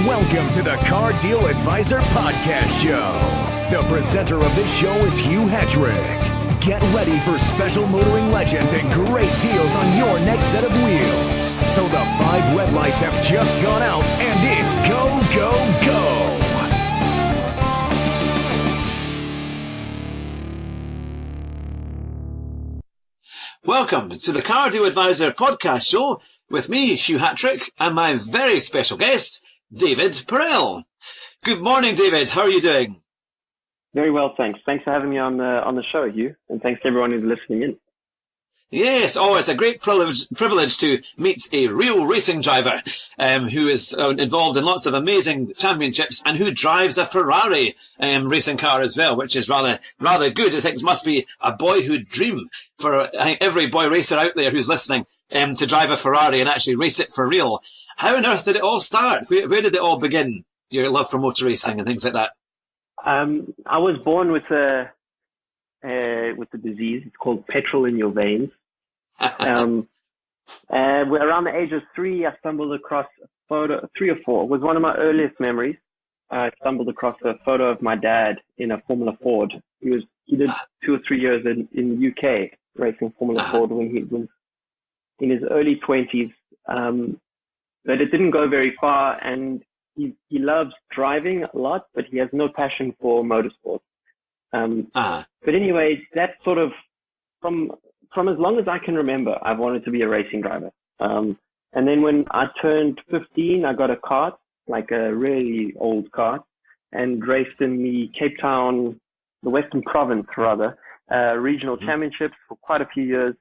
Welcome to the Car Deal Advisor Podcast Show. The presenter of this show is Hugh Hetrick. Get ready for special motoring legends and great deals on your next set of wheels. So the 5 red lights have just gone out and it's go, go, go. Welcome to the Car Deal Advisor Podcast Show with me, Hugh Hetrick, and my very special guest, David Perel. Good morning, David. How are you doing? Very well, thanks. Thanks for having me on the show, Hugh, and thanks to everyone who's listening in. Yes, it's a great privilege to meet a real racing driver who is involved in lots of amazing championships and who drives a Ferrari racing car as well, which is rather good. I think it must be a boyhood dream for every boy racer out there who's listening to drive a Ferrari and actually race it for real. How on earth did it all start? Where did it all begin, your love for motor racing and things like that? I was born with a disease. It's called Perel in your veins. Around the age of 3, I stumbled across a photo, 3 or 4, was one of my earliest memories. I stumbled across a photo of my dad in a Formula Ford. He did 2 or 3 years in the UK racing Formula Ford when he was in his early 20s. But it didn't go very far, and he loves driving a lot, but he has no passion for motorsport. But anyway, that sort of, from as long as I can remember, I've wanted to be a racing driver. And then when I turned 15, I got a kart, like a really old kart, and raced in the Cape Town, the Western Province rather, regional championships for quite a few years.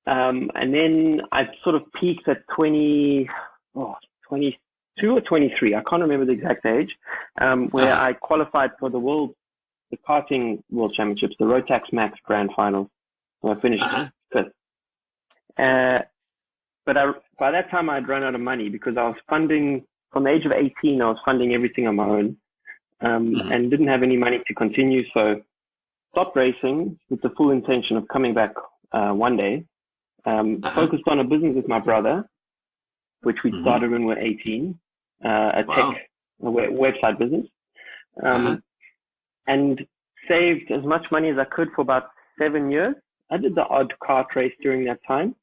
And then I sort of peaked at 22 or 23. I can't remember the exact age, where I qualified for the karting world championships, the Rotax Max grand finals. And I finished 5th. But by that time I'd run out of money because I was funding, from the age of 18, I was funding everything on my own, and didn't have any money to continue. So stopped racing with the full intention of coming back, one day. Focused on a business with my brother, which we started when we were 18, a website business, and saved as much money as I could for about 7 years. I did the odd kart race during that time.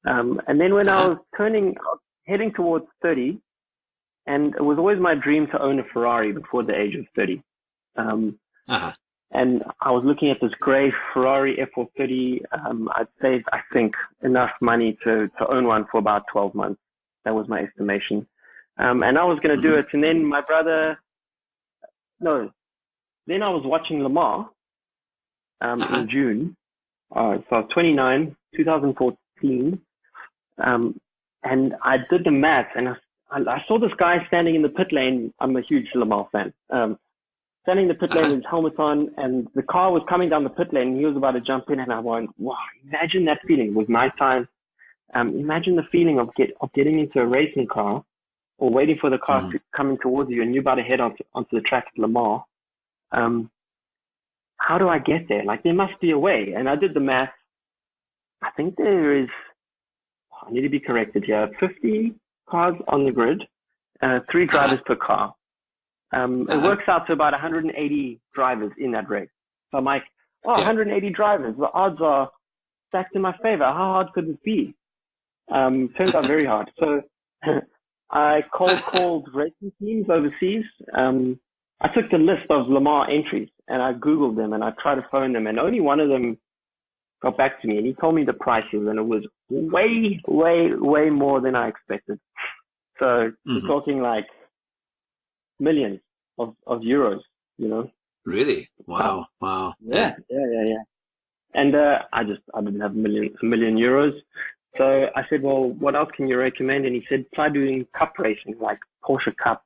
And then when I was heading towards 30, and it was always my dream to own a Ferrari before the age of 30. And I was looking at this gray Ferrari F430. I'd saved, I think, enough money to own one for about 12 months. That was my estimation. And I was going to do it. And then then I was watching Le Mans, in June. So I was 29, 2014. And I did the math, and I saw this guy standing in the pit lane. I'm a huge Le Mans fan. Standing in the pit lane with his helmet on, and the car was coming down the pit lane, and he was about to jump in, and I went, wow, imagine that feeling. It was nighttime. Imagine the feeling of getting into a racing car or waiting for the car to coming towards you, and you're about to head onto the track at Le Mans. How do I get there? Like, there must be a way. And I did the math. I think there is, I need to be corrected here, 50 cars on the grid, 3 drivers per car. It works out to about 180 drivers in that race. So I'm like, 180 drivers. The odds are stacked in my favor. How hard could it be? Turns out very hard. So I called racing teams overseas. I took the list of Le Mans entries and I Googled them and I tried to phone them, and only one of them got back to me, and he told me the prices, and it was way, way, way more than I expected. So we're talking like millions of euros, you know. Really? Wow. Wow. Yeah. And I didn't have a million euros. So I said, well, what else can you recommend? And he said, try doing cup racing, like Porsche Cup,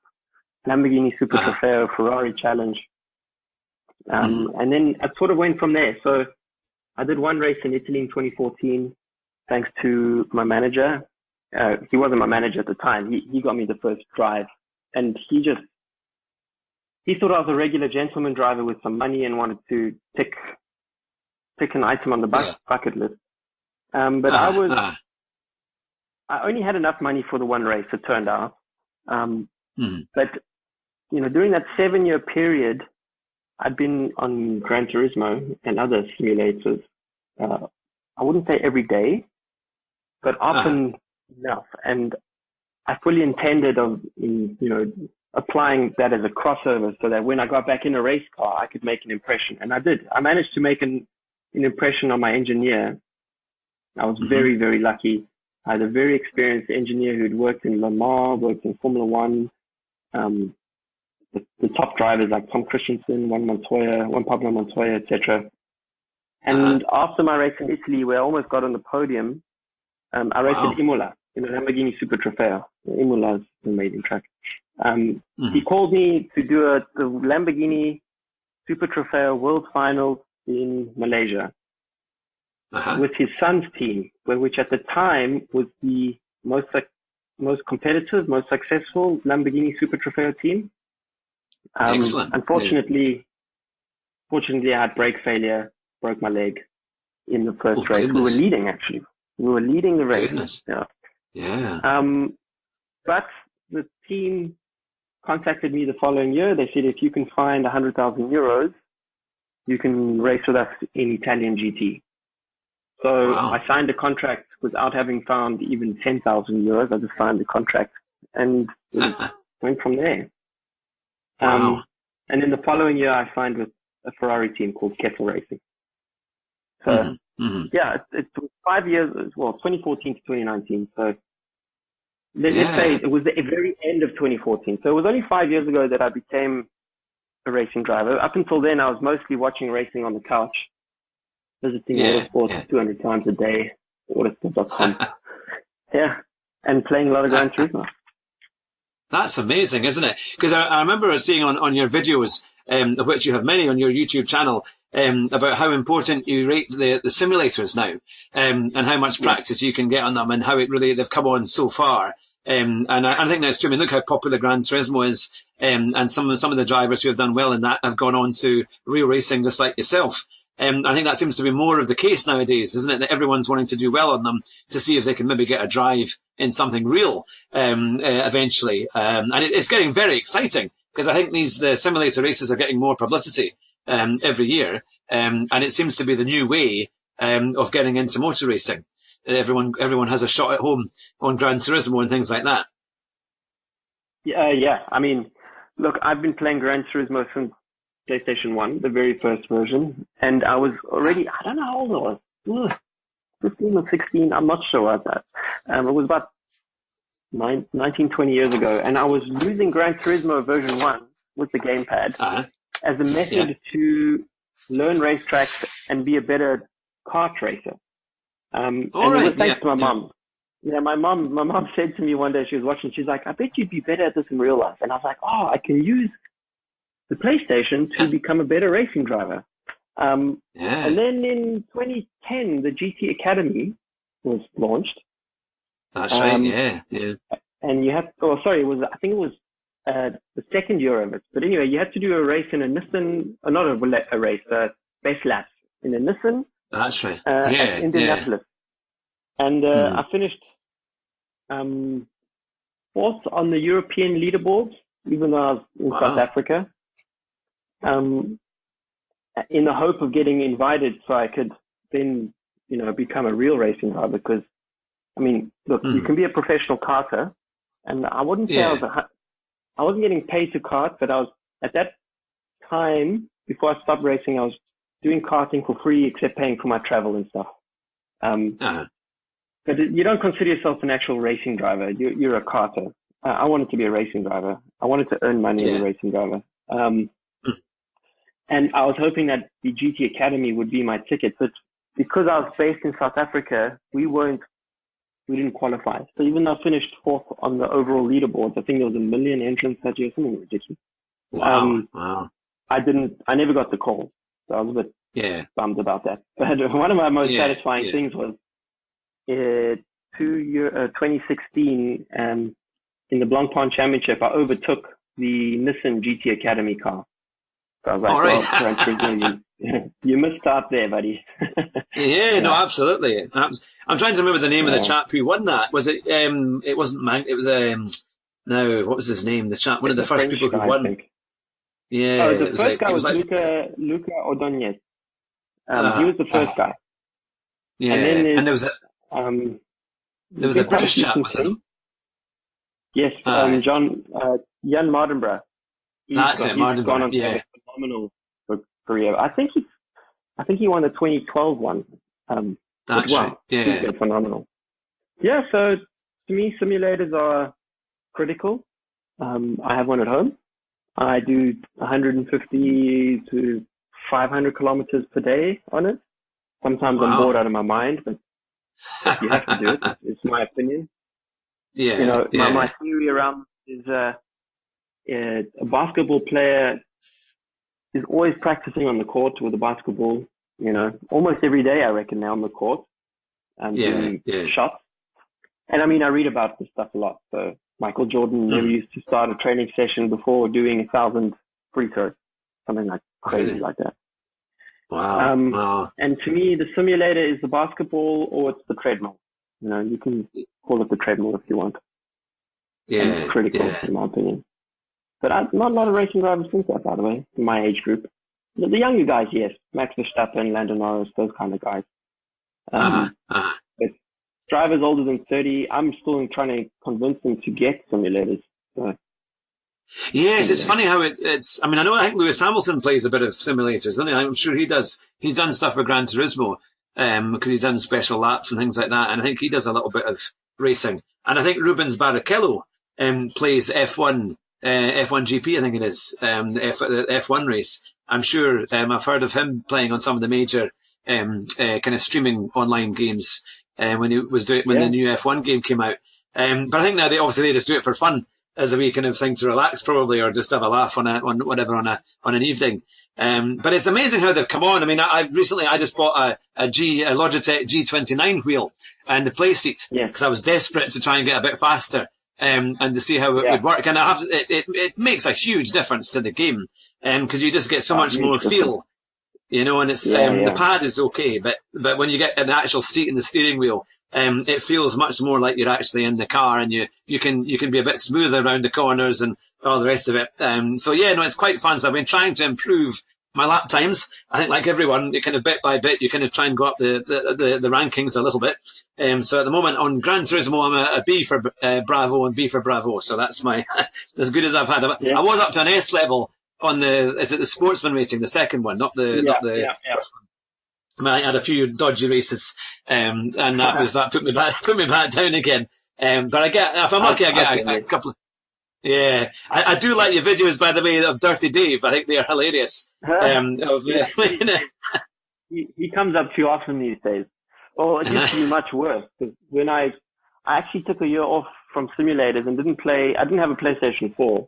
Lamborghini Super Trofeo, Ferrari Challenge. And then I sort of went from there. So I did one race in Italy in 2014, thanks to my manager. He wasn't my manager at the time. He got me the first drive, and he thought I was a regular gentleman driver with some money and wanted to tick an item on the bucket list. But I only had enough money for the one race, it turned out. But, during that 7-year period, I'd been on Gran Turismo and other simulators. I wouldn't say every day, but often enough. And I fully intended of, applying that as a crossover so that when I got back in a race car, I could make an impression. And I did. I managed to make an impression on my engineer. I was very, very lucky. I had a very experienced engineer who'd worked in Le Mans, worked in Formula One. The top drivers like Tom Christensen, Juan Pablo Montoya, etc. And after my race in Italy, where I almost got on the podium, I raced at Imola in a Lamborghini Super Trofeo. Imola is an amazing track. He called me to do the Lamborghini Super Trofeo World Finals in Malaysia with his son's team, which at the time was the most competitive, most successful Lamborghini Super Trofeo team. Excellent. Unfortunately, I had brake failure, broke my leg in the first race. Goodness. We were leading, actually. We were leading the race. Goodness. Yeah. But the team contacted me the following year. They said, if you can find 100,000 euros, you can race with us in Italian GT. So I signed a contract without having found even 10,000 euros. I just signed the contract and went from there. And in the following year, I signed with a Ferrari team called Kessel Racing. So, it was 5 years, 2014 to 2019. So let's say it was the very end of 2014. So it was only 5 years ago that I became a racing driver. Up until then, I was mostly watching racing on the couch, visiting Autosport 200 times a day, autosport.com. And playing a lot of Gran Turismo. That's amazing, isn't it? Because I remember seeing on your videos, of which you have many on your YouTube channel, about how important you rate the simulators now, and how much practice you can get on them, and how they've come on so far. And I think that's true. I mean, look how popular Gran Turismo is, and some of the drivers who have done well in that have gone on to real racing, just like yourself. I think that seems to be more of the case nowadays, isn't it? That everyone's wanting to do well on them to see if they can maybe get a drive in something real, eventually. And it's getting very exciting because I think the simulator races are getting more publicity, every year. And it seems to be the new way, of getting into motor racing. Everyone has a shot at home on Gran Turismo and things like that. Yeah. I mean, look, I've been playing Gran Turismo since PlayStation 1, the very first version. And I was already, I don't know how old I was, 15 or 16, I'm not sure about that. It was about 19, 20 years ago. And I was using Gran Turismo version 1 with the gamepad as a method to learn racetracks and be a better kart racer. And it was thanks to my mom. Yeah, my mom said to me one day, she was watching, she's like, I bet you'd be better at this in real life. And I was like, I can use the PlayStation to become a better racing driver. And then in 2010, the GT Academy was launched. That's right, yeah. And you had, I think it was the second year of it. But anyway, you had to do a race in a Nissan, not a race, base laps in a Nissan. That's right. At Indianapolis. And I finished fourth on the European leaderboards, even though I was in South Africa, in the hope of getting invited so I could then, become a real racing driver. Because, I mean, look, you can be a professional karter, and I wouldn't say I wasn't getting paid to kart, but I was, at that time, before I stopped racing, I was doing karting for free, except paying for my travel and stuff. But you don't consider yourself an actual racing driver. You're a karter. I wanted to be a racing driver. I wanted to earn money as a racing driver. And I was hoping that the GT Academy would be my ticket. But because I was based in South Africa, we didn't qualify. So even though I finished fourth on the overall leaderboards, I think there was 1 million entrants that year, something ridiculous. Wow. I never got the call. So I was a bit bummed about that. But one of my most satisfying things was 2016, in the Blancpain Championship, I overtook the Nissan GT Academy car. So I was like, you missed out there, buddy. No, absolutely. I'm trying to remember the name of the chap who won that. Was it? It wasn't Mank. It was now. What was his name? The chap, one of the first French people who guy, I won. think. Yeah, Oh, the first like, guy it was like, Luca Ordonez. He was the first guy. yeah, And then and there was a been quite British few chap, since wasn't there? then. Yes, Jan Mardenborough. That's it, He's Martin. gone on to have Yeah, a phenomenal career. I think he won the 2012 one. that's wow, right. Yeah. he's been phenomenal. Yeah, so to me, simulators are critical. I have one at home. I do 150 to 500 kilometers per day on it. Sometimes I'm bored out of my mind, but you have to do it. It's my opinion. Yeah, You know, yeah. my theory around is a basketball player is always practicing on the court with a basketball, you know, almost every day, I reckon, now on the court, doing shots. And I mean, I read about this stuff a lot. So Michael Jordan never used to start a training session before doing 1,000 free throws, something like crazy like that. Wow. Wow. And to me, the simulator is the basketball or it's the treadmill. You know, you can call it the treadmill if you want. Yeah. And it's critical, in my opinion. But not a lot of racing drivers think that, by the way, in my age group. The younger guys, yes. Max Verstappen, Lando Norris, those kind of guys. But drivers older than 30, I'm still trying to convince them to get simulators. So, yes, it's funny how it's. I mean, I think Lewis Hamilton plays a bit of simulators, doesn't he? I'm sure he does. He's done stuff with Gran Turismo, because he's done special laps and things like that. And I think he does a little bit of racing. And I think Rubens Barrichello plays F1 GP, I think it is, the F1 race. I'm sure I've heard of him playing on some of the major kind of streaming online games when he was doing when the new F1 game came out. But I think now they just do it for fun as a wee kind of thing to relax, probably, or just have a laugh on an evening. But it's amazing how they've come on. I mean, I just bought a Logitech G29 wheel and the play seat because I was desperate to try and get a bit faster. And to see how it would work. And it makes a huge difference to the game. Because you just get so much more feel, you know, and it's, the pad is okay, but when you get an actual seat in the steering wheel, it feels much more like you're actually in the car and you can be a bit smoother around the corners and all the rest of it. It's quite fun. So I've been trying to improve my lap times. I think like everyone, you kind of bit by bit, you kind of try and go up the rankings a little bit. So at the moment on Gran Turismo, I'm a B for Bravo and B for Bravo. So that's my, as good as I've had. I was up to an S level on is it the sportsman rating, the second one, not the first one. I had a few dodgy races, and that put me back down again. But if I'm lucky, I get a couple of, I do like your videos, by the way, of Dirty Dave. I think they are hilarious. He comes up too often these days. Well, it used to be much worse because when I actually took a year off from simulators and I didn't have a PlayStation 4.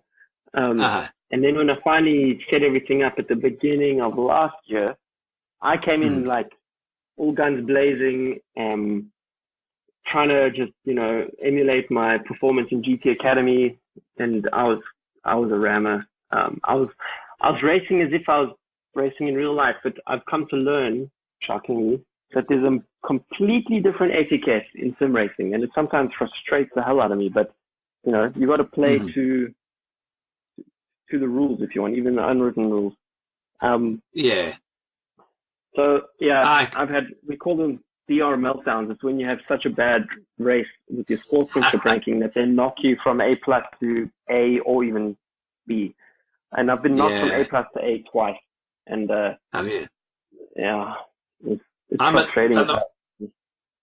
And then when I finally set everything up at the beginning of last year, I came in like all guns blazing, trying to just, you know, emulate my performance in GT Academy. And I was a rammer. I was racing as if I was racing in real life, but I've come to learn, shockingly, that there's a completely different etiquette in sim racing, and it sometimes frustrates the hell out of me. But you know, you got to play to the rules if you want, even the unwritten rules. So we call them DR meltdowns. It's when you have such a bad race with your sportsmanship ranking that they knock you from A plus to A or even B. And I've been knocked from A plus to A twice. And have you? Yeah, it's frustrating.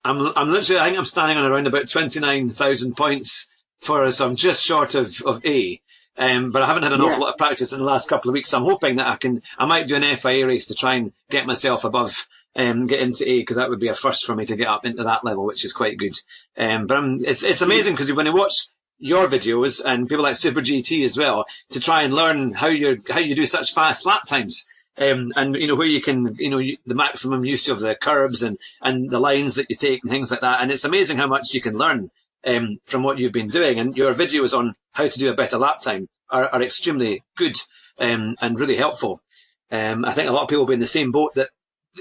I'm literally, I think I'm standing on around about 29,000 points so I'm just short of A. But I haven't had an awful lot of practice in the last couple of weeks. So I'm hoping that I might do an FIA race to try and get myself above, get into A, because that would be a first for me to get up into that level, which is quite good. But it's amazing because when you watch your videos and people like Super GT as well, to try and learn how you do such fast lap times. And you know where you can, you know, the maximum use of the curbs and the lines that you take and things like that. And it's amazing how much you can learn from what you've been doing. And your videos on how to do a better lap time are extremely good and really helpful. I think a lot of people will be in the same boat that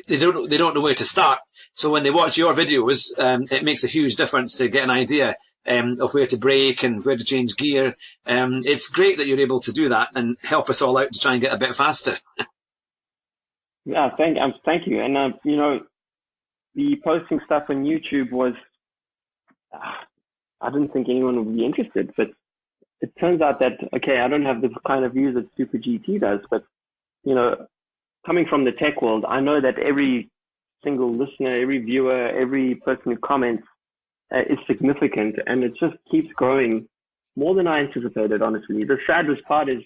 they don't know where to start. So when they watch your videos, it makes a huge difference to get an idea of where to brake and where to change gear. It's great that you're able to do that and help us all out to try and get a bit faster. Yeah, thank you. And, you know, the posting stuff on YouTube was, I didn't think anyone would be interested, but it turns out that, okay, I don't have the kind of views that Super GT does, but, you know, coming from the tech world, I know that every single listener, every viewer, every person who comments is significant, and it just keeps growing more than I anticipated, honestly. The saddest part is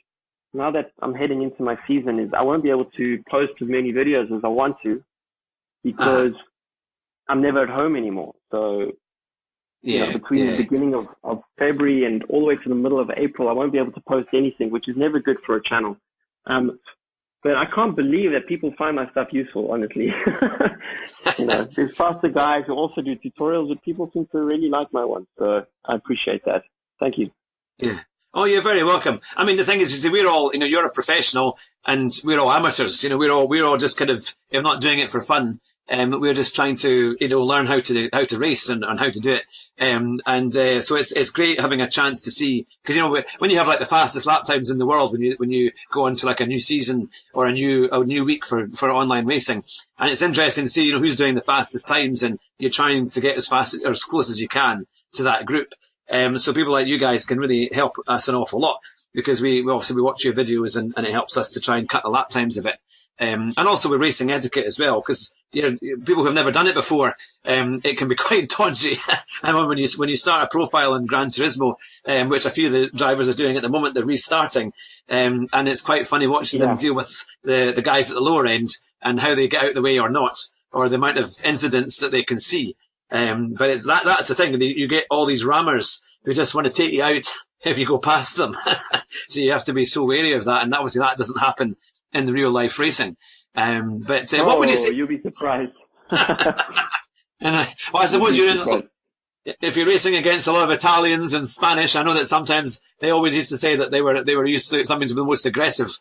now that I'm heading into my season is I won't be able to post as many videos as I want to because I'm never at home anymore. So, you know, between the beginning of February and all the way to the middle of April, I won't be able to post anything, which is never good for a channel. But I can't believe that people find my stuff useful, honestly. You know, there's faster guys who also do tutorials, but people seem to really like my ones. So I appreciate that. Thank you. Yeah. Oh, you're very welcome. I mean, the thing is we're all, you know, you're a professional and we're all amateurs. You know, we're all just kind of, if not doing it for fun, we're just trying to, you know, learn how to race and how to do it. So it's great having a chance to see, because, you know, when you have like the fastest lap times in the world, when you go into like a new season or a new week for online racing, and it's interesting to see, you know, who's doing the fastest times, and you're trying to get as fast or as close as you can to that group. So people like you guys can really help us an awful lot, because we obviously watch your videos and it helps us to try and cut the lap times a bit. And also with racing etiquette as well, because, you know, people who have never done it before, it can be quite dodgy. I remember when you start a profile in Gran Turismo, which a few of the drivers are doing at the moment, they're restarting, and it's quite funny watching them deal with the guys at the lower end and how they get out of the way or not, or the amount of incidents that they can see. But it's that's the thing. You get all these rammers who just want to take you out if you go past them. So you have to be so wary of that. And obviously that doesn't happen in the real life racing. What would you say? You'll be surprised. Well, I suppose if you're racing against a lot of Italians and Spanish, I know that sometimes they always used to say that they were used to some of the most aggressive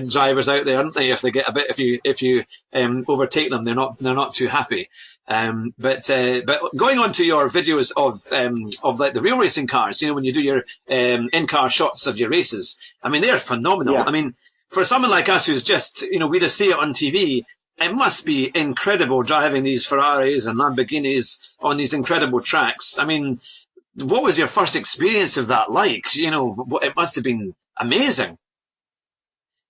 drivers out there, aren't they? If they get a bit, if you overtake them, they're not too happy. But going on to your videos of like the real racing cars, you know, when you do your in-car shots of your races, I mean, they're phenomenal. Yeah. I mean, for someone like us who's just, you know, we just see it on TV, it must be incredible driving these Ferraris and Lamborghinis on these incredible tracks. I mean, what was your first experience of that like? You know, it must have been amazing.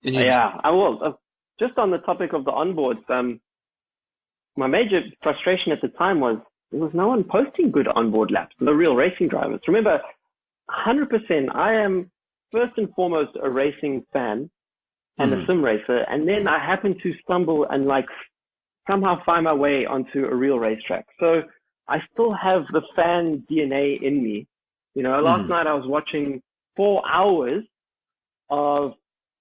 Yeah, I will. Just on the topic of the onboards, my major frustration at the time was there was no one posting good onboard laps, the real racing drivers. Remember, 100%, I am first and foremost a racing fan and a sim racer, and then I happened to stumble and like somehow find my way onto a real racetrack. So I still have the fan DNA in me. You know, last night I was watching 4 hours of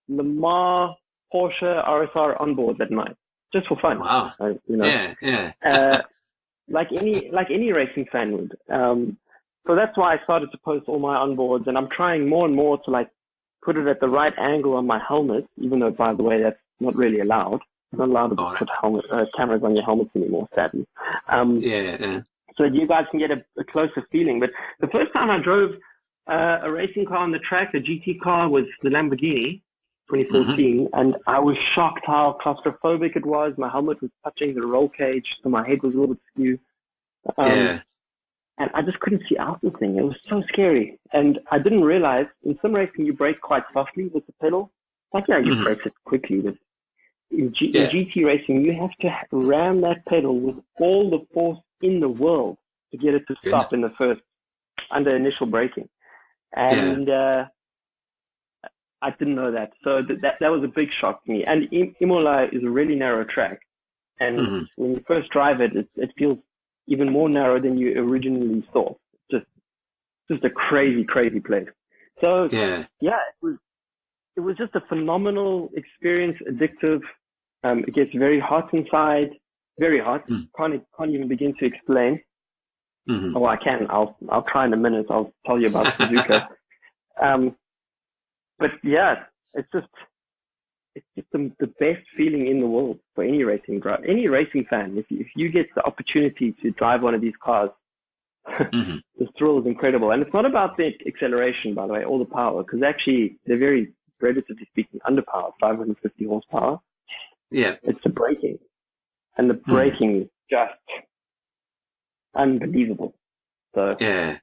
Le Mans Porsche RSR onboards at night, just for fun. Wow. You know, like any racing fan would. So that's why I started to post all my onboards, and I'm trying more and more to like put it at the right angle on my helmet, even though, by the way, that's not really allowed. You're not allowed to put cameras on your helmets anymore, sadly. So you guys can get a closer feeling. But the first time I drove a racing car on the track, the GT car, was the Lamborghini 2014, and I was shocked how claustrophobic it was. My helmet was touching the roll cage, so my head was a little bit skew. And I just couldn't see out the thing. It was so scary. And I didn't realize in sim racing, you brake quite softly with the pedal. Like, yeah, you brake it quickly. But in GT racing, you have to ram that pedal with all the force in the world to get it to stop in the first, under initial braking. And I didn't know that. So that was a big shock to me. And Imola is a really narrow track. And when you first drive it, it feels even more narrow than you originally thought. Just a crazy, crazy place. So it was just a phenomenal experience, addictive. It gets very hot inside, very hot. Can't even begin to explain. Oh, I can. I'll try in a minute. I'll tell you about Suzuka. But yeah, it's just the best feeling in the world for any racing driver, any racing fan. If you get the opportunity to drive one of these cars, Mm-hmm. The thrill is incredible. And it's not about the acceleration, by the way, or the power, because actually they're very, relatively speaking, underpowered, 550 horsepower. Yeah. It's the braking. And the braking is just unbelievable. So Yeah.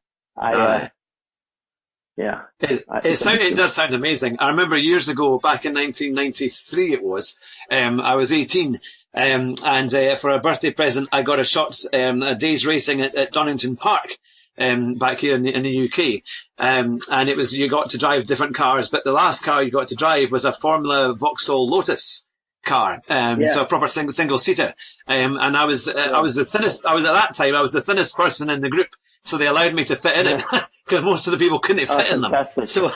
It does sound amazing. I remember years ago, back in 1993 it was, I was 18, and for a birthday present I got a day's racing at Donington Park, back here in the UK. And it was, you got to drive different cars, but the last car you got to drive was a Formula Vauxhall Lotus car, so a proper single seater. And I was the thinnest, at that time, I was the thinnest person in the group. So they allowed me to fit in it, because most of the people couldn't fit in them. So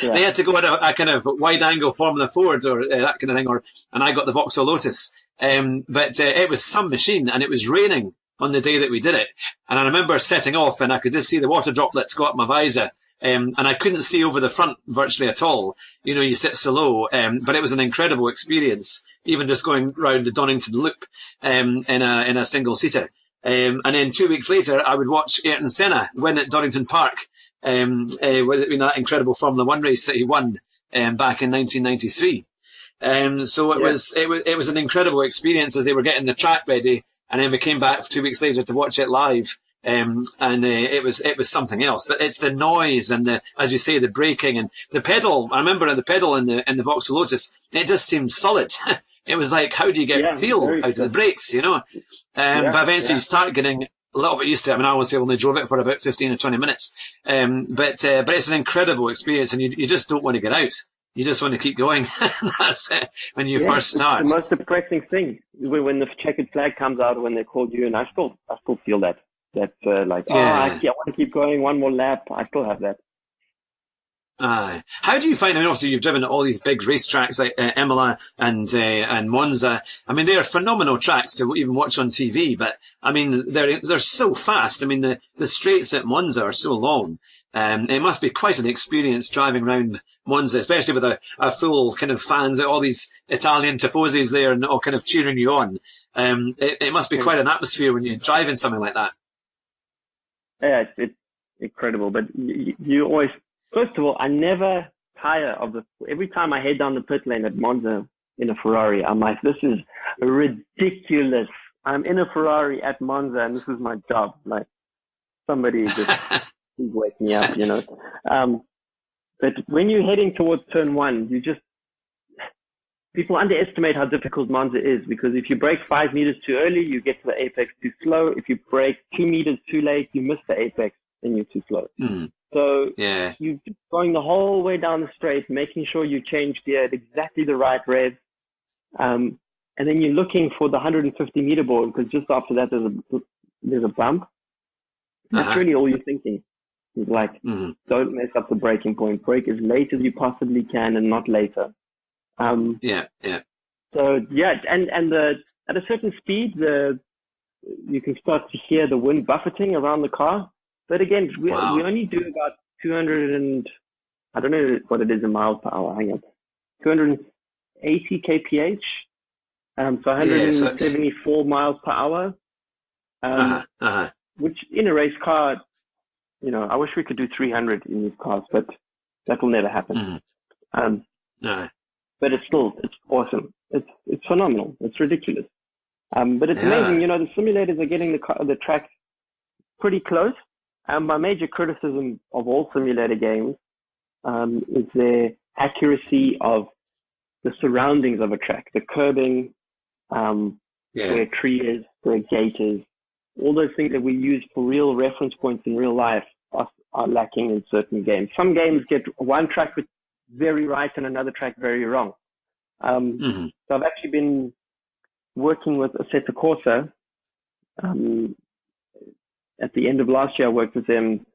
they had to go in a kind of wide angle Formula Ford or that kind of thing, and I got the Vauxhall Lotus. But it was some machine, and it was raining on the day that we did it. And I remember setting off, and I could just see the water droplets go up my visor. And I couldn't see over the front virtually at all. You know, you sit so low. But it was an incredible experience, even just going round the Donington Loop, in a single seater. And then 2 weeks later, I would watch Ayrton Senna win at Donington Park, in that incredible Formula One race that he won, back in 1993. So it was an incredible experience as they were getting the track ready. And then we came back 2 weeks later to watch it live. It was something else, but it's the noise and as you say, the braking and the pedal. I remember the pedal in the Vauxhall Lotus, it just seemed solid. It was like, how do you get feel out of the brakes, you know? But eventually you start getting a little bit used to it. I mean, I only drove it for about 15 or 20 minutes. But it's an incredible experience, and you just don't want to get out. You just want to keep going. That's it when you first start. It's the most depressing thing when the checkered flag comes out, when they call you, and I still feel that. That's I want to keep going one more lap. I still have that. How do you find? I mean, obviously you've driven all these big racetracks like Imola and Monza. I mean, they are phenomenal tracks to even watch on TV. But I mean, they're so fast. I mean, the straights at Monza are so long. It must be quite an experience driving around Monza, especially with a full kind of fans, all these Italian tifosis there and all kind of cheering you on. It must be quite an atmosphere when you're driving something like that. Yeah, it's incredible. But you always, first of all, I never tire of every time I head down the pit lane at Monza in a Ferrari, I'm like, this is ridiculous. I'm in a Ferrari at Monza and this is my job. Like, somebody just wake me up, you know. But when you're heading towards turn one, people underestimate how difficult Monza is, because if you brake 5 meters too early, you get to the apex too slow. If you brake 2 meters too late, you miss the apex and you're too slow. So you're going the whole way down the straight, making sure you change gear at exactly the right rev. And then you're looking for the 150 meter board, because just after that there's a bump. That's really all you're thinking. It's like, don't mess up the braking point. Brake as late as you possibly can and not later. So and at a certain speed, you can start to hear the wind buffeting around the car. But again, we only do about 200 and I don't know what it is in miles per hour. Hang on, 280 kph. So 174 miles per hour. Which in a race car, you know, I wish we could do 300 in these cars, but that will never happen. But it's awesome. It's phenomenal. It's ridiculous. But it's amazing. You know, the simulators are getting the track pretty close. My major criticism of all simulator games is their accuracy of the surroundings of a track, the curbing, where a tree is, where a gate is. All those things that we use for real reference points in real life are lacking in certain games. Some games get one track very right and another track very wrong. So I've actually been working with Assetto Corsa. At the end of last year, I worked with them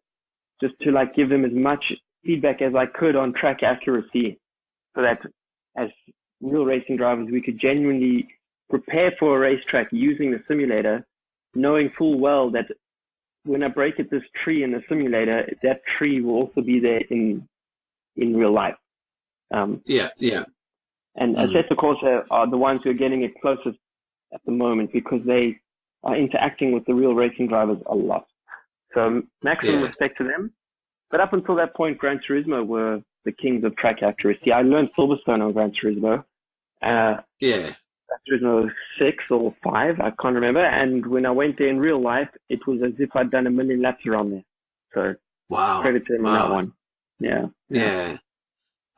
just to give them as much feedback as I could on track accuracy, so that as real racing drivers, we could genuinely prepare for a racetrack using the simulator, knowing full well that when I brake at this tree in the simulator, that tree will also be there in real life. And Assetto Corsa are the ones who are getting it closest at the moment, because they are interacting with the real racing drivers a lot. So maximum Yeah. respect to them. But up until that point, Gran Turismo were the kings of track accuracy. I learned Silverstone on Gran Turismo. Yeah. Gran Turismo 6 or 5, I can't remember. And when I went there in real life, it was as if I'd done a million laps around there. So Wow. credit to them on that one. Yeah.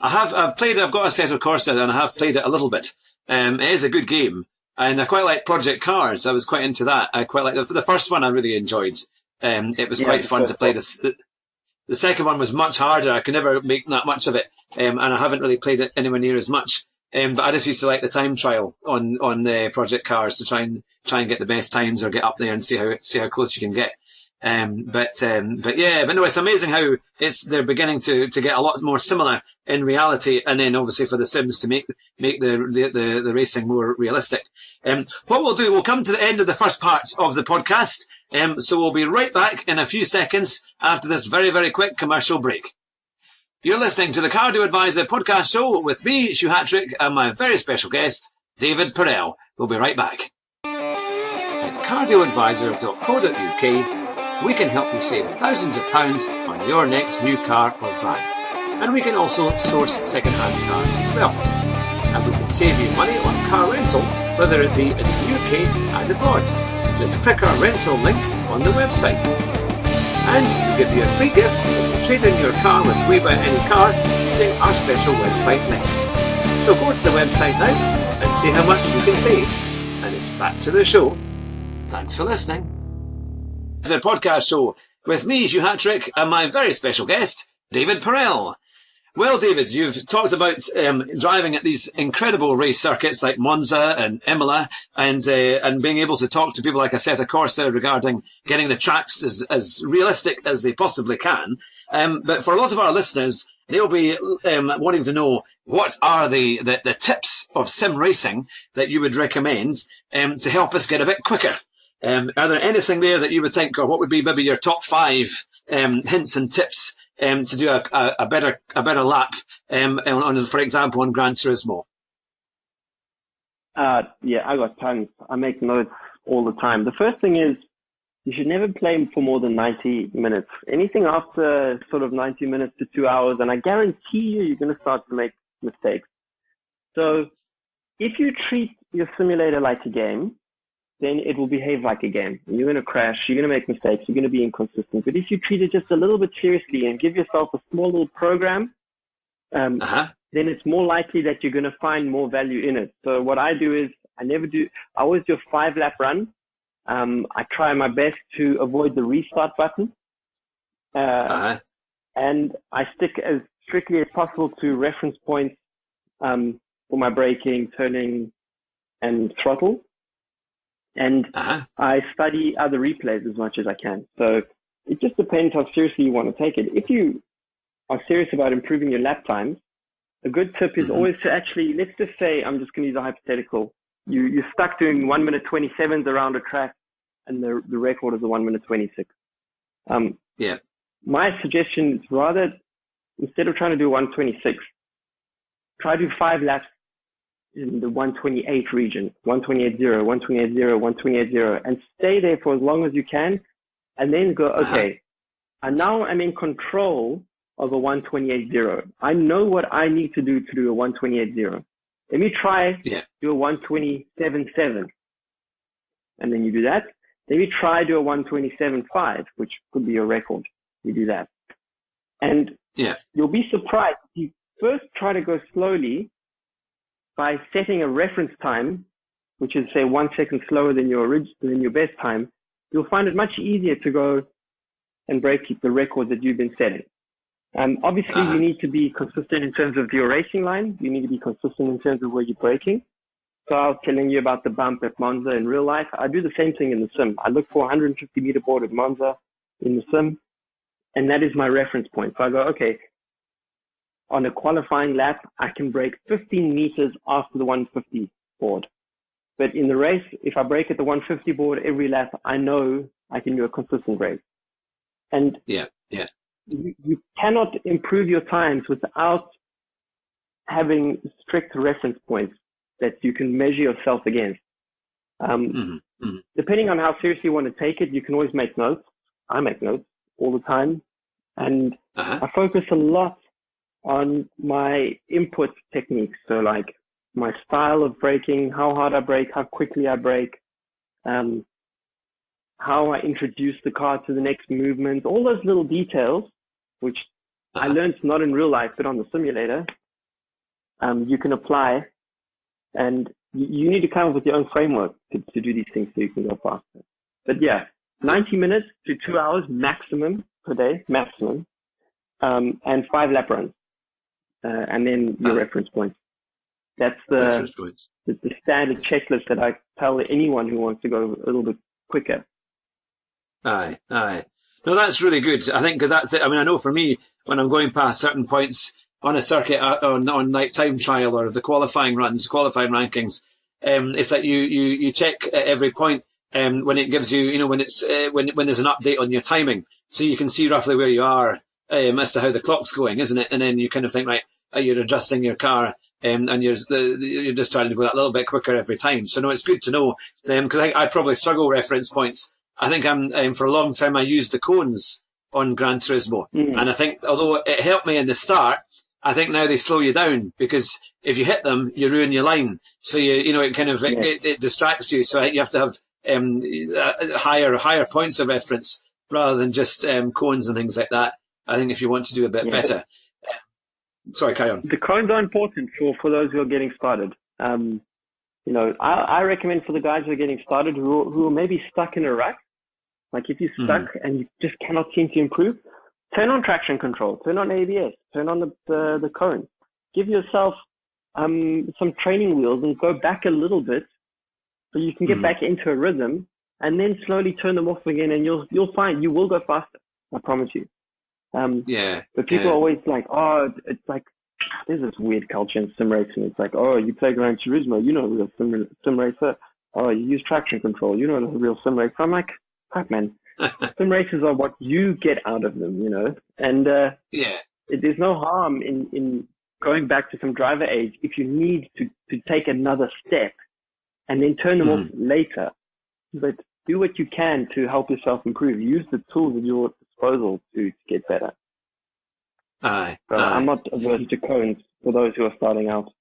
I've got Assetto Corsa and I have played it a little bit. It is a good game. And I quite like Project Cars. I was quite into that. I quite like the first one I really enjoyed. It was quite fun to play. The second one was much harder. I could never make that much of it. And I haven't really played it anywhere near as much. But I just used to like the time trial on the Project Cars to try and get the best times or get up there and see how close you can get. But no, it's amazing how they're beginning to get a lot more similar in reality, and then obviously for the Sims to make the racing more realistic. What we'll do, we'll come to the end of the first part of the podcast. So we'll be right back in a few seconds after this very, very quick commercial break. You're listening to the Cardio Advisor podcast show with me, Hugh Hatrick, and my very special guest, David Perel. We'll be right back. At cardioadvisor.co.uk, we can help you save thousands of pounds on your next new car or van. And we can also source second-hand cars as well. And we can save you money on car rental, whether it be in the UK and abroad. Just click our rental link on the website. And we'll give you a free gift if you trade in your car with We Buy Any Car using our special website link. So go to the website now and see how much you can save. And it's back to the show. Thanks for listening. It's a podcast show with me, Hugh Hatrick, and my very special guest, David Perel. Well, David, you've talked about driving at these incredible race circuits like Monza and Imola, and being able to talk to people like Assetto Corsa regarding getting the tracks as realistic as they possibly can. But for a lot of our listeners, they'll be wanting to know what are the tips of sim racing that you would recommend to help us get a bit quicker. Are there anything there that you would think, or what would be maybe your top 5 hints and tips to do a better lap on, for example, on Gran Turismo? Yeah, I got tons. I make notes all the time. The first thing is you should never play for more than 90 minutes. Anything after sort of 90 minutes to 2 hours, and I guarantee you're going to start to make mistakes. So if you treat your simulator like a game, then it will behave like a game. You're going to crash, you're going to make mistakes, you're going to be inconsistent. But if you treat it just a little bit seriously and give yourself a small little program, then it's more likely that you're going to find more value in it. So what I do is I always do a 5-lap run. I try my best to avoid the restart button. And I stick as strictly as possible to reference points for my braking, turning, and throttle. And I study other replays as much as I can. So it just depends how seriously you want to take it. If you are serious about improving your lap times, a good tip is always to actually, let's just say, I'm just going to use a hypothetical. You're stuck doing 1 minute 27s around a track, and the record is a 1 minute 26. My suggestion is rather, instead of trying to do 126, try to do 5 laps in the 128 region, 128.0, 128.0, 128.0, and stay there for as long as you can, and then go, okay, and now I'm in control of a 128.0. I know what I need to do a 128.0. Let me try do a 127.7, and then you do that. Let me try do a 127.5, which could be a record. You do that, and you'll be surprised. You first try to go slowly by setting a reference time, which is say 1 second slower than your best time. You'll find it much easier to go and break the records that you've been setting. Obviously, you need to be consistent in terms of your racing line. You need to be consistent in terms of where you're braking. So I was telling you about the bump at Monza in real life. I do the same thing in the sim. I look for 150 meter board at Monza in the sim, and that is my reference point. So I go, okay, on a qualifying lap, I can brake 15 meters after the 150 board. But in the race, if I brake at the 150 board every lap, I know I can do a consistent race. And you cannot improve your times without having strict reference points that you can measure yourself against. Depending on how seriously you want to take it, you can always make notes. I make notes. all the time. And I focus a lot on my input techniques. So like my style of braking, how hard I brake, how quickly I brake, how I introduce the car to the next movement, all those little details, which I learned not in real life, but on the simulator, you can apply, and you need to come up with your own framework to do these things so you can go faster. But yeah, 90 minutes to 2 hours maximum per day, maximum, and 5 lap runs, and then your reference points. That's the standard checklist that I tell anyone who wants to go a little bit quicker. Aye. No, that's really good. I think because that's it. I mean, I know for me, when I'm going past certain points on a circuit on night time trial or the qualifying rankings, it's that you check at every point when it gives you, when it's when there's an update on your timing, so you can see roughly where you are as to how the clock's going, isn't it? And then you kind of think, right, you're adjusting your car and you're just trying to go that little bit quicker every time. So no, it's good to know because I probably struggle reference points. I think for a long time I used the cones on Gran Turismo, and I think although it helped me in the start, I think now they slow you down because if you hit them, you ruin your line. So it kind of it distracts you. So you have to have higher points of reference rather than just cones and things like that. I think if you want to do a bit better. Sorry, carry on. The cones are important for those who are getting started. I recommend for the guys who are getting started who are maybe stuck in a rut. Like if you're stuck and you just cannot seem to improve, turn on traction control, turn on ABS, turn on the cone. Give yourself some training wheels and go back a little bit so you can get back into a rhythm, and then slowly turn them off again, and you'll find you will go faster. I promise you. But people are always like, it's like there's this weird culture in sim racing. It's like, you play Gran Turismo, you know, a real sim racer. You use traction control, you know, a real sim racer. I'm like, crap, man. Sim races are what you get out of them, and there's no harm in going back to some driver age if you need to take another step and then turn them off later. But do what you can to help yourself improve. Use the tools at your disposal to get better. I'm not averse to cones for those who are starting out.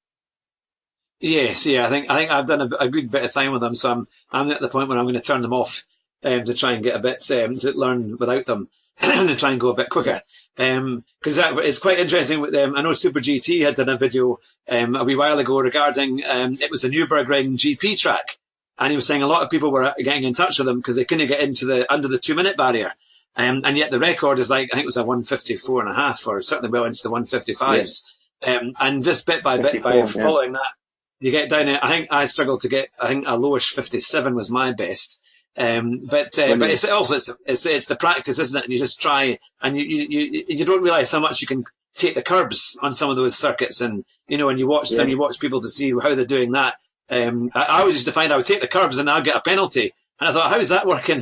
Yes, I think I've done a good bit of time with them, so I'm at the point where I'm going to turn them off to try and get a bit to learn without them and try and go a bit quicker. Because it's quite interesting with them. I know Super GT had done a video a wee while ago regarding it was the Nürburgring GP track, and he was saying a lot of people were getting in touch with him because they couldn't get into under the 2-minute barrier. And yet the record is like, I think it was a 1:54.5 or certainly well into the 1:55s. And just bit by bit by following that, you get down it. I think I struggled to get, a lowish 57 was my best. But it's also, it's the practice, isn't it? And you just try and you don't realize how much you can take the curbs on some of those circuits. And, when you watch them, you watch people to see how they're doing that. I always used to find I would take the curbs and I'd get a penalty. And I thought, how is that working?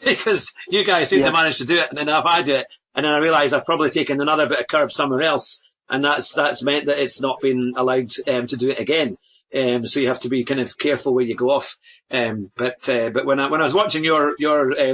Because you guys seem to manage to do it. And then if I do it, and then I realised I've probably taken another bit of curb somewhere else. And that's meant that it's not been allowed to do it again. So you have to be kind of careful where you go off. But when I was watching your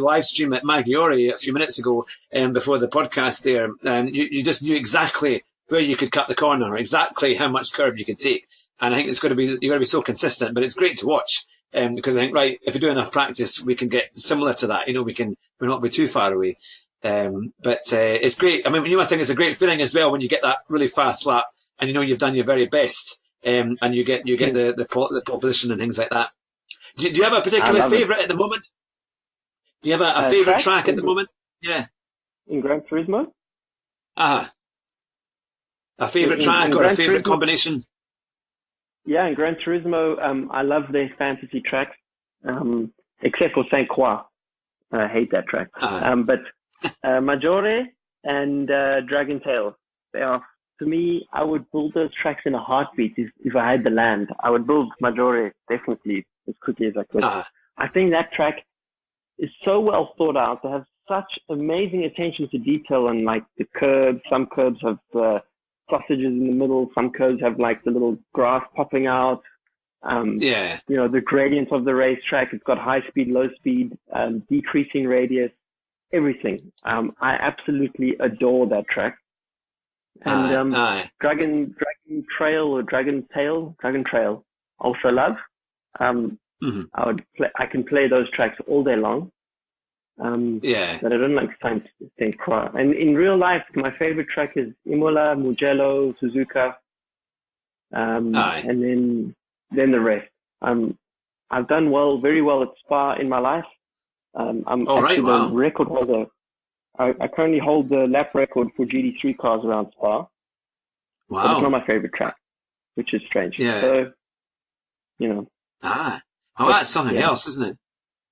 live stream at Maggiore a few minutes ago, before the podcast there, you just knew exactly where you could cut the corner, exactly how much curb you could take. And I think you've got to be so consistent, but it's great to watch. Because I think, right, if we do enough practice, we can get similar to that. we'll not be too far away. But it's great. I mean, you must think it's a great feeling as well when you get that really fast lap and you've done your very best. And you get the pole position and things like that. Do you have a particular favourite at the moment? Do you have a favourite track at the moment? Yeah. In Gran Turismo? A favourite track or a favourite combination? Yeah, in Gran Turismo, I love their fantasy tracks, except for Saint Croix. I hate that track. But Maggiore and Dragon Tail, they are, to me, I would build those tracks in a heartbeat if I had the land. I would build Maggiore definitely as quickly as I could. I think that track is so well thought out. They have such amazing attention to detail on like the curbs. Some curbs have sausages in the middle. Some curves have like the little grass popping out. The gradient of the racetrack. It's got high speed, low speed, decreasing radius. everything. I absolutely adore that track. And Dragon Trail also love. I can play those tracks all day long. But I don't like St. Croix. And in real life, my favorite track is Imola, Mugello, Suzuka, and then the rest. I've done very well at Spa in my life. I'm the record holder. I currently hold the lap record for GT3 cars around Spa. Wow. But it's not my favorite track, which is strange. Yeah. So, you know. That's something else, isn't it?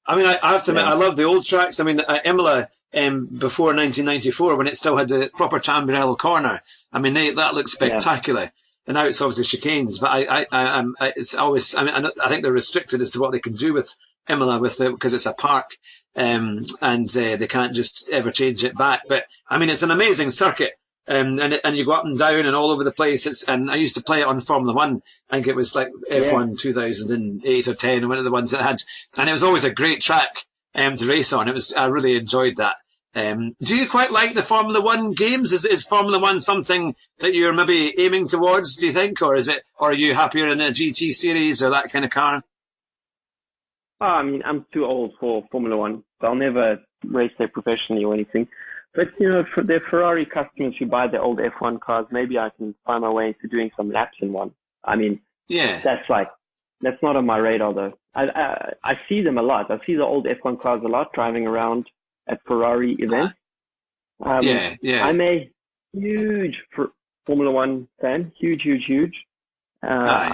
I mean, I have to admit, I love the old tracks. I mean, Imola, before 1994, when it still had the proper Tamburello corner, I mean, that looks spectacular. Yeah. And now it's obviously chicanes, but it's always, I mean, I think they're restricted as to what they can do with Imola because it's a park, and they can't just ever change it back. But I mean, it's an amazing circuit. And you go up and down and all over the place. And I used to play it on Formula One. I think it was like F1 2008 or 10, one of the ones that had, and it was always a great track, to race on. I really enjoyed that. Do you quite like the Formula One games? Is Formula One something that you're maybe aiming towards, do you think? Or are you happier in a GT series or that kind of car? I mean, I'm too old for Formula One, so I'll never race there professionally or anything. But, you know, for the Ferrari customers who buy their old F1 cars, maybe I can find my way into doing some laps in one. I mean, that's not on my radar though. I see them a lot. I see the old F1 cars a lot driving around at Ferrari events. I'm a huge Formula One fan. Huge. I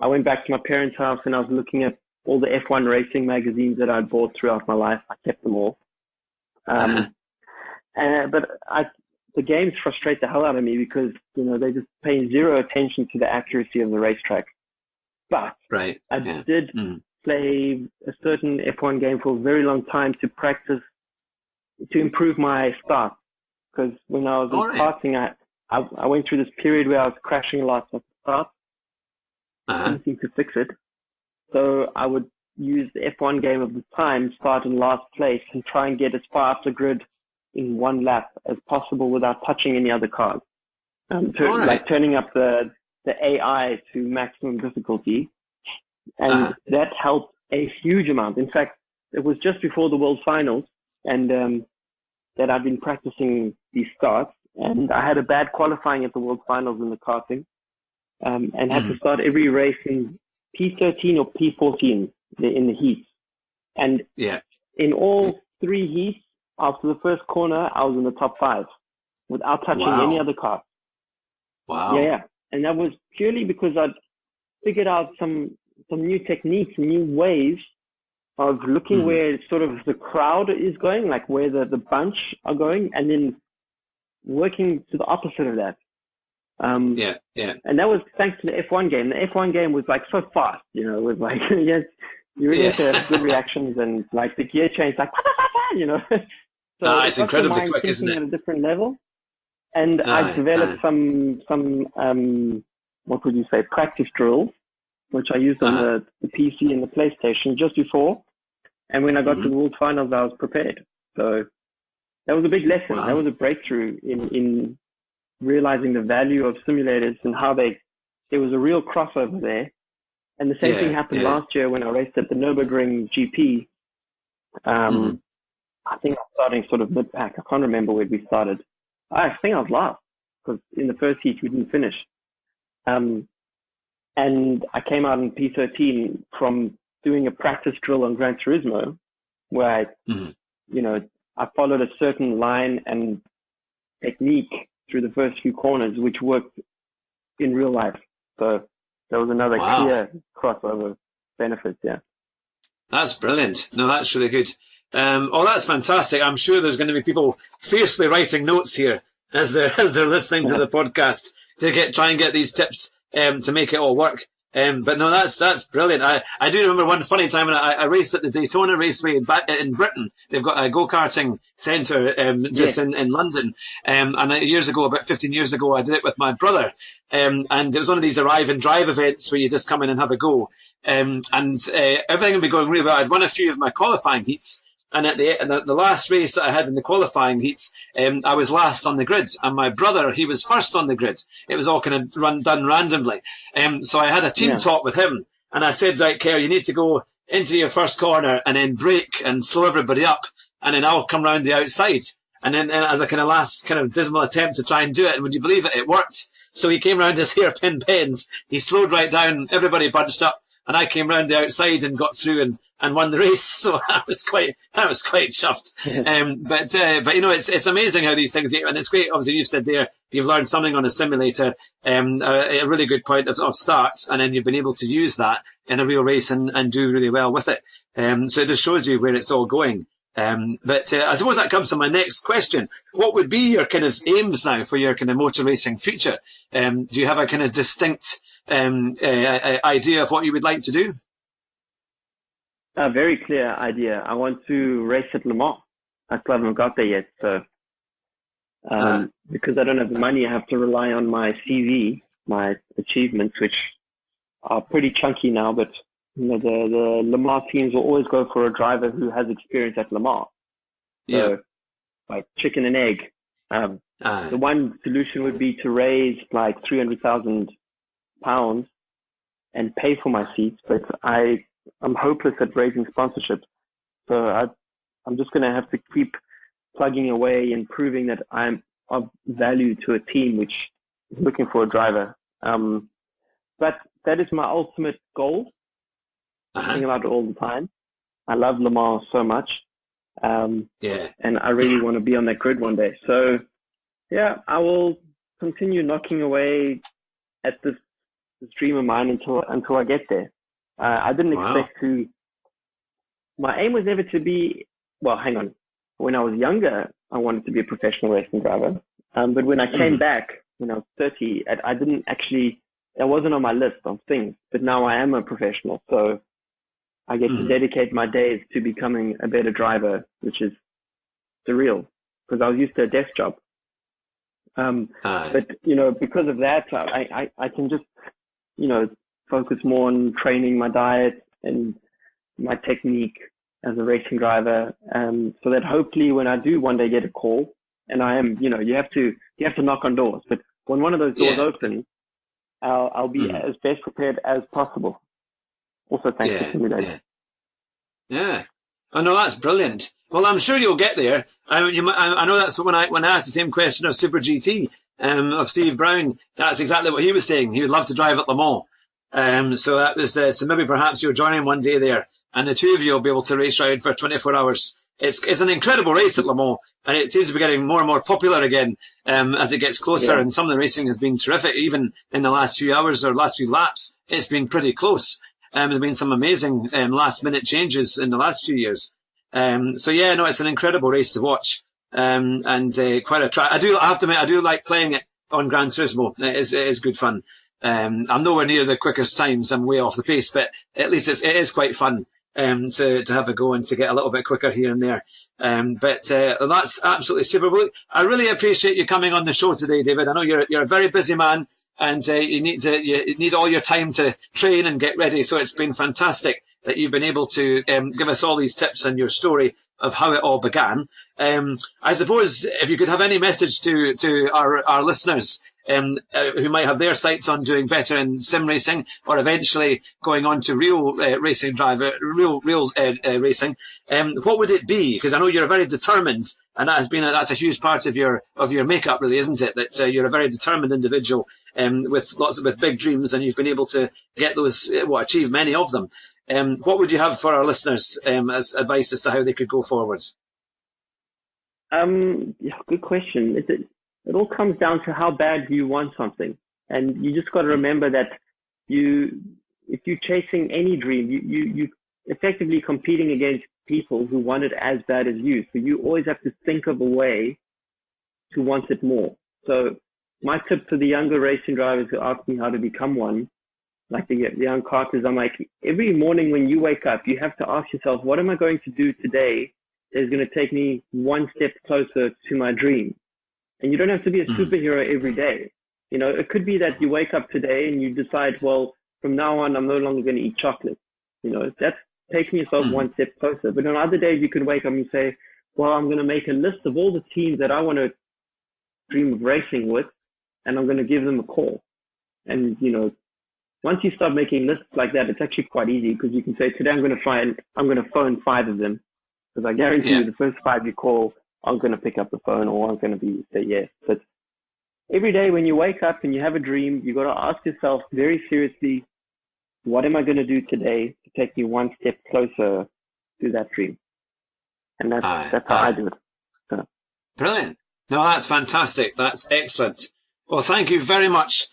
went back to my parents' house and I was looking at all the F1 racing magazines that I'd bought throughout my life. I kept them all. But the games frustrate the hell out of me because, you know, they just pay zero attention to the accuracy of the racetrack. But I did play a certain F1 game for a very long time to practice, to improve my start. Because when I was in karting, I went through this period where I was crashing a lot at the start. I didn't seem to fix it. So I would use the F1 game of the time, start in last place, and try and get as far up the grid in one lap as possible without touching any other cars. Like turning up the AI to maximum difficulty. And that helped a huge amount. In fact, it was just before the World Finals and that I'd been practicing these starts. And I had a bad qualifying at the World Finals in the karting and had to start every race in P13 or P14 in the heats. And in all three heats, after the first corner, I was in the top 5 without touching any other car. Wow. Yeah. And that was purely because I'd figured out some new techniques, new ways of looking where sort of the crowd is going, like where the bunch are going, and then working to the opposite of that. And that was thanks to the F1 game. The F1 game was like so fast, you know, it was like, you really have to have good reactions and like the gear change, like, you know. So it's incredibly quick, isn't it? At a different level. And I developed some what would you say, practice drills, which I used on the PC and the PlayStation just before. And when I got to the World Finals, I was prepared. So that was a big lesson. That was a breakthrough in realizing the value of simulators and how there was a real crossover there. And the same thing happened last year when I raced at the Nürburgring GP. I think I was starting sort of mid-pack. I can't remember where we started. I think I was last because in the first heat we didn't finish. And I came out in P13 from doing a practice drill on Gran Turismo where I followed a certain line and technique through the first few corners, which worked in real life. So there was another clear crossover benefit. Yeah. That's brilliant. No, that's really good. That's fantastic. I'm sure there's going to be people fiercely writing notes here as they're listening to the podcast to try and get these tips to make it all work. But no, that's brilliant. I do remember one funny time when I raced at the Daytona Raceway in Britain. They've got a go-karting centre just in London. And years ago, about 15 years ago, I did it with my brother. And it was one of these arrive and drive events where you just come in and have a go. And everything would be going really well. I'd won a few of my qualifying heats. And at the last race that I had in the qualifying heats, I was last on the grid, and my brother, he was first on the grid. It was all kind of done randomly. So I had a team talk with him, and I said, right, Kerr, you need to go into your first corner and then brake and slow everybody up, and then I'll come round the outside. And then as a kind of last kind of dismal attempt to try and do it, and would you believe it, it worked. So he came round his hairpin bends, he slowed right down, everybody bunched up, and I came round the outside and got through and won the race. So I was quite chuffed. But you know, it's amazing how these things, and it's great. Obviously, you've said there, you've learned something on a simulator, a really good point of starts, and then you've been able to use that in a real race and do really well with it. So it just shows you where it's all going. But I suppose that comes to my next question. What would be your kind of aims now for your kind of motor racing future? Do you have a kind of distinct idea of what you would like to do? A very clear idea. I want to race at Le Mans. I still haven't got there yet. So because I don't have the money, I have to rely on my CV, my achievements, which are pretty chunky now, but you know, the Le Mans teams will always go for a driver who has experience at Le Mans. So, like chicken and egg. The one solution would be to raise like £300,000 and pay for my seats, but I'm hopeless at raising sponsorships. So I'm just going to have to keep plugging away and proving that I'm of value to a team which is looking for a driver. But that is my ultimate goal. I think about it all the time. I love Le Mans so much. And I really want to be on that grid one day. So yeah, I will continue knocking away at this dream of mine until I get there. I didn't expect to. My aim was never to be. Well, hang on. When I was younger, I wanted to be a professional racing driver. But when I came back, when I was 30, I didn't actually. That wasn't on my list of things. But now I am a professional, so I get to dedicate my days to becoming a better driver, which is surreal because I was used to a desk job. But you know, because of that, I can just, you know, focus more on training my diet and my technique as a racing driver, so that hopefully when I do one day get a call, and I am, you know, you have to knock on doors, but when one of those doors opens, I'll be as best prepared as possible. Also, thanks for simulating. Yeah. Oh no, that's brilliant. Well, I'm sure you'll get there. I know that's when I asked the same question of Super GT, of Steve Brown. That's exactly what he was saying. He would love to drive at Le Mans. So that was, so maybe perhaps you're joining one day there, and the two of you will be able to race around for 24 hours. It's an incredible race at Le Mans, and it seems to be getting more and more popular again, as it gets closer, and some of the racing has been terrific. Even in the last few hours or last few laps, it's been pretty close. There's been some amazing last minute changes in the last few years. So yeah, no, it's an incredible race to watch. And quite a track. I have to admit, I do like playing it on Gran Turismo. It is good fun. I'm nowhere near the quickest times. I'm way off the pace, but at least it is quite fun. To have a go and to get a little bit quicker here and there. But that's absolutely super. I really appreciate you coming on the show today, David. I know you're a very busy man, and you need all your time to train and get ready. So it's been fantastic that you've been able to give us all these tips and your story of how it all began. I suppose if you could have any message to our listeners, who might have their sights on doing better in sim racing or eventually going on to real racing, what would it be? Because I know you're very determined, and that's a huge part of your makeup, really, isn't it? That you're a very determined individual with big dreams, and you've been able to get those, achieve many of them. What would you have for our listeners as advice as to how they could go forward? Good question. It all comes down to how bad do you want something, and you just got to remember that if you're chasing any dream, you effectively competing against people who want it as bad as you. So you always have to think of a way to want it more. So my tip to the younger racing drivers who ask me how to become one, like the young karters, I'm like, every morning when you wake up, you have to ask yourself, what am I going to do today that is going to take me one step closer to my dream? And you don't have to be a superhero every day. You know, it could be that you wake up today and you decide, well, from now on, I'm no longer going to eat chocolate. You know, taking yourself one step closer. But on other days, you can wake up and say, well, I'm going to make a list of all the teams that I want to dream of racing with, and I'm going to give them a call. And, once you start making lists like that, it's actually quite easy, because you can say, today I'm going to phone 5 of them, because I guarantee you the first 5 you call aren't going to pick up the phone or aren't going to say yes. But every day when you wake up and you have a dream, you got to ask yourself very seriously, what am I going to do today to take me one step closer to that dream? And that's how I do it. So. Brilliant. No, that's fantastic. That's excellent. Well, thank you very much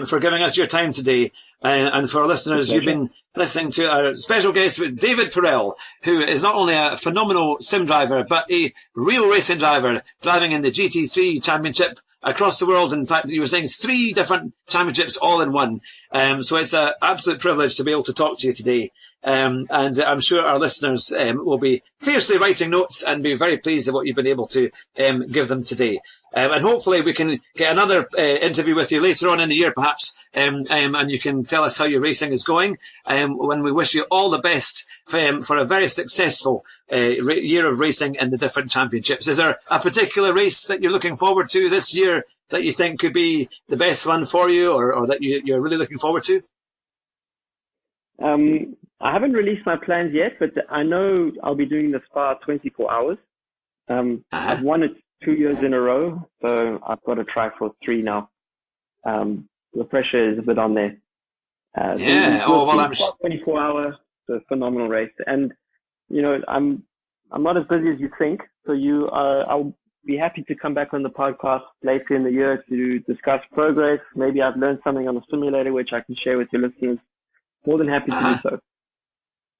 for giving us your time today. And for our listeners, you've been listening to our special guest with David Perel, who is not only a phenomenal sim driver, but a real racing driver, driving in the GT3 Championship across the world. In fact, you were saying 3 different championships all in one. So it's an absolute privilege to be able to talk to you today. And I'm sure our listeners will be fiercely writing notes and be very pleased at what you've been able to give them today. And hopefully we can get another interview with you later on in the year, perhaps, and you can tell us how your racing is going. When we wish you all the best for a very successful year of racing in the different championships. Is there a particular race that you're looking forward to this year that you think could be the best one for you, or that you're really looking forward to? I haven't released my plans yet, but I know I'll be doing the Spa 24 hours. I've won it 2 years in a row, so I've got to try for 3 now. The pressure is a bit on there. I'm sure. 24 hours, it's a phenomenal race. And, I'm not as busy as you think, so I'll be happy to come back on the podcast later in the year to discuss progress. Maybe I've learned something on the simulator, which I can share with your listeners. More than happy to do so.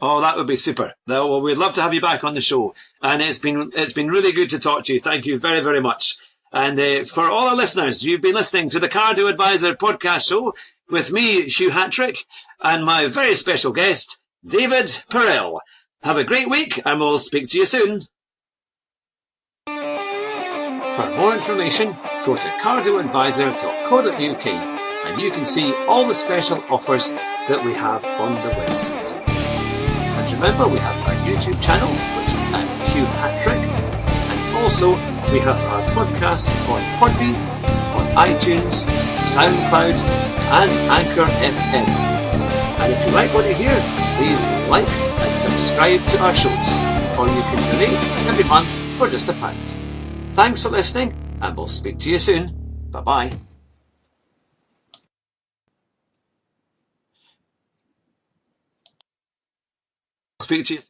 Oh, that would be super. Well, we'd love to have you back on the show. And it's been really good to talk to you. Thank you very, very much. And for all our listeners, you've been listening to the Cardio Advisor podcast show with me, Hugh Hattrick, and my very special guest, David Perel. Have a great week, and we'll speak to you soon. For more information, go to cardioadvisor.co.uk, and you can see all the special offers that we have on the website. And remember, we have our YouTube channel, which is at Hugh Hattrick, and also we have our podcast on Podbean, on iTunes, SoundCloud, and Anchor FM. And if you like what you hear, please like and subscribe to our shows, or you can donate every month for just £1. Thanks for listening, and we'll speak to you soon. Bye-bye. Speak to you.